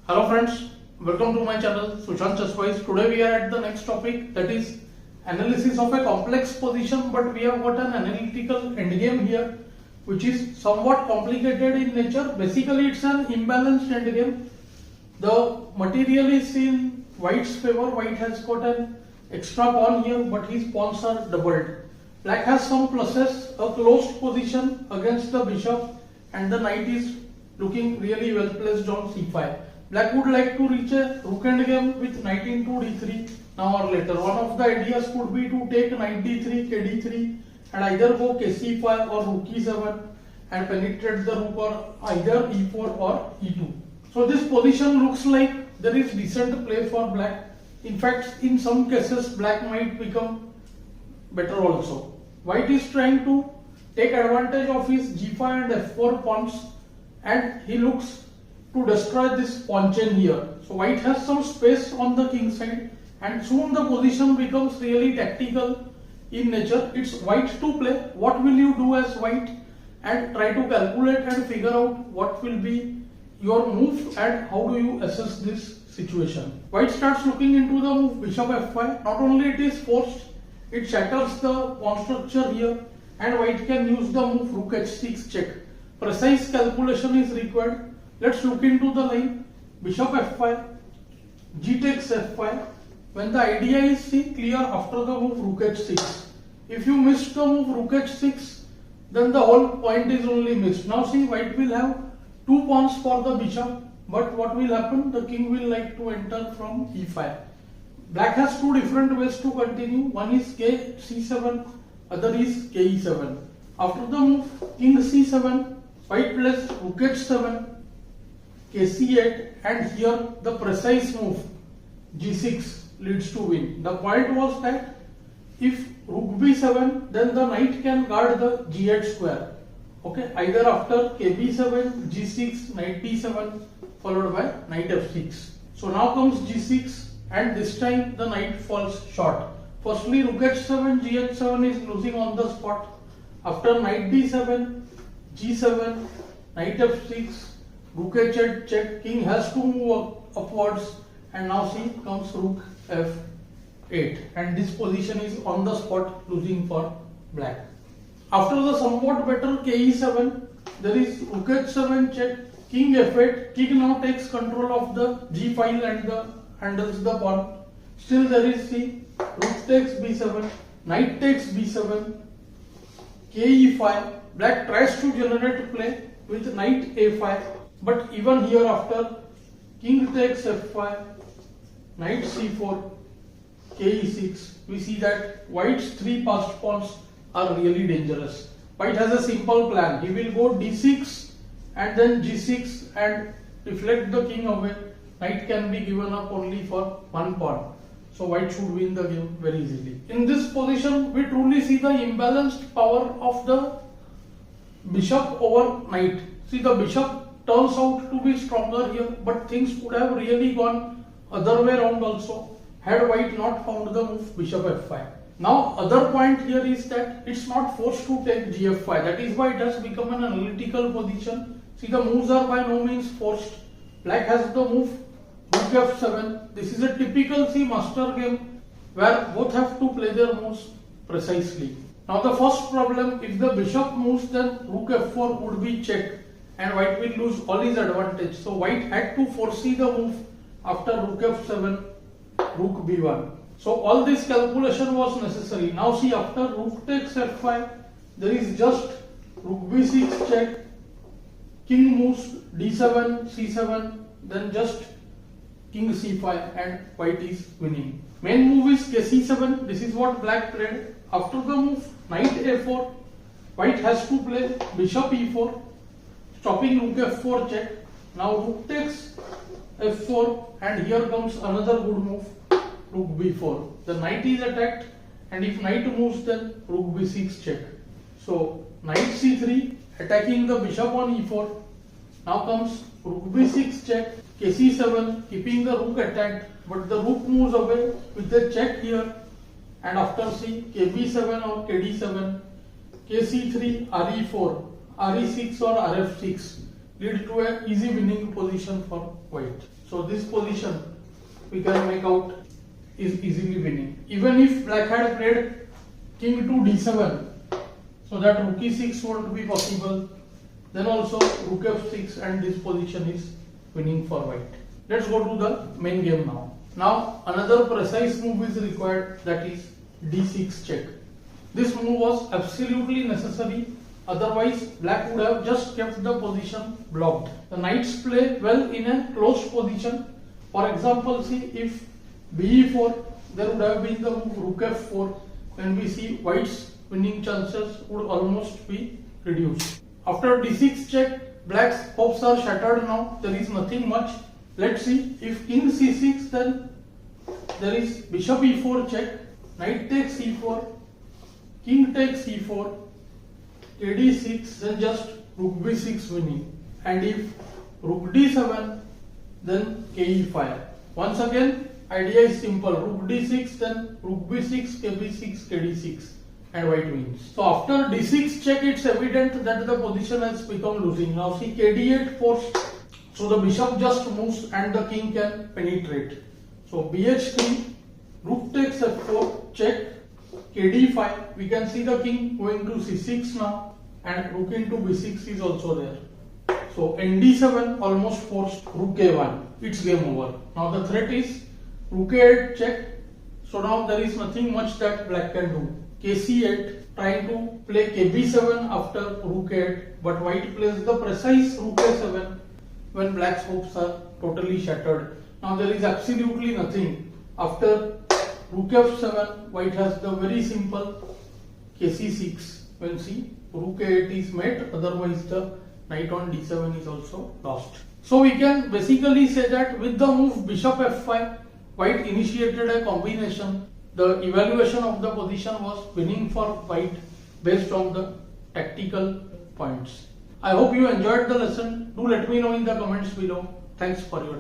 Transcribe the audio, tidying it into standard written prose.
Hello friends, welcome to my channel Sushant. Today we are at the next topic, that is analysis of a complex position, but we have got an analytical endgame here which is somewhat complicated in nature. Basically it's an imbalanced endgame. The material is in white's favor. White has got an extra pawn here, but his pawns are doubled. Black has some pluses, a closed position against the bishop, and the knight is looking really well placed on c5. Black would like to reach a rook endgame with knight into d3 now or later. One of the ideas could be to take knight d3, kd3 and either go kc5 or rook e7 and penetrate the rook, or either e4 or e2. So this position looks like there is decent play for black. In fact, in some cases black might become better also. White is trying to take advantage of his g5 and f4 pawns, and he looks to destroy this pawn chain here. So white has some space on the king side, and soon the position becomes really tactical in nature. It's white to play. What will you do as white? And try to calculate and figure out what will be your move and how do you assess this situation. White starts looking into the move bishop f5. Not only it is forced, it shatters the pawn structure here, and white can use the move rook h6 check. Precise calculation is required. Let's look into the line bishop f5, g takes f5. When the idea is clear after the move rook h6. If you missed the move rook h6, then the whole point is only missed. Now see, white will have two pawns for the bishop, but what will happen? The king will like to enter from e5. Black has two different ways to continue. One is k c7, other is k e7. After the move king c7, white plays rook h7, kc8, and here the precise move g6 leads to win. The point was that if rook b7, then the knight can guard the g8 square. Okay, either after kb7, g6, knight d7 followed by knight f6. So now comes g6, and this time the knight falls short. Firstly rook h7, gh7 is losing on the spot. After knight d7, g7, knight f6, rook h8 check, king has to move upwards, and now see comes rook f8, and this position is on the spot losing for black. After the somewhat better k e7, there is rook h7 check, king f8, king now takes control of the g file and handles the pawn. Still there is rook takes b7, knight takes b7, k e5. Black tries to generate play with knight a5, but even here after king takes f5, knight c4, k e6, we see that white's three passed pawns are really dangerous. White has a simple plan. He will go d6 and then g6 and deflect the king away. Knight can be given up only for one pawn. So white should win the game very easily. In this position, we truly see the imbalanced power of the bishop over knight. See, the bishop turns out to be stronger here, but things could have really gone other way around also had white not found the move bishop f5. Now other point here is that it's not forced to take gf5. That is why it has become an analytical position. See, the moves are by no means forced. Black has the move rook f7. This is a typical master game where both have to play their moves precisely. Now the first problem, if the bishop moves, then rook f4 would be checked and white will lose all his advantage. So white had to foresee the move after rook f7, rook b1. So all this calculation was necessary. Now see, after rook takes f5, there is just rook b6 check, king moves d7, c7, then just king c5, and white is winning. Main move is kc7. This is what black played. After the move knight a4, white has to play bishop e4, stopping rook f4 check. Now rook takes f4, and here comes another good move, rook b4. The knight is attacked, and if knight moves, then rook b6 check. So knight c3 attacking the bishop on e4. Now comes rook b6 check, kc7 keeping the rook attacked, but the rook moves away with a check here, and after c kb7 or kd7, kc3 re4, re6 or rf6. lead to an easy winning position for white. So this position we can make out is easily winning. Even if black had played king to d7, so that rook e6 won't be possible, then also rook f6 and this position is winning for white. Let's go to the main game now. Now another precise move is required, that is d6 check. This move was absolutely necessary, otherwise black would have just kept the position blocked. The knights play well in a closed position. For example, see if be4, there would have been the move rook f4, when we see white's winning chances would almost be reduced. After d6 check, black's hopes are shattered now. There is nothing much. Let's see, if king c6, then there is bishop e4 check, knight takes e4, king takes e4, kd6, then just rook b6 winning. And if rook d7, then ke5. Once again, idea is simple. Rook d6, then rook b6, kb6, kd6, and white wins. So after d6 check, it's evident that the position has become losing. Now see kd8 forced, so the bishop just moves and the king can penetrate. So bh3, rook takes f4, check, kd5. We can see the king going to c6 now, and rook into b6 is also there. So nd7 almost forced rook a1. It's game over. Now the threat is rook a8 check. So now there is nothing much that black can do. kc8, trying to play kb7 after rook a8, but white plays the precise rook a7 when black's hopes are totally shattered. Now there is absolutely nothing. After rook f7, white has the very simple kc6. When see rook a8 is met, otherwise the knight on d7 is also lost. So we can basically say that with the move bishop f5, white initiated a combination. The evaluation of the position was winning for white based on the tactical points. I hope you enjoyed the lesson. Do let me know in the comments below. Thanks for your time.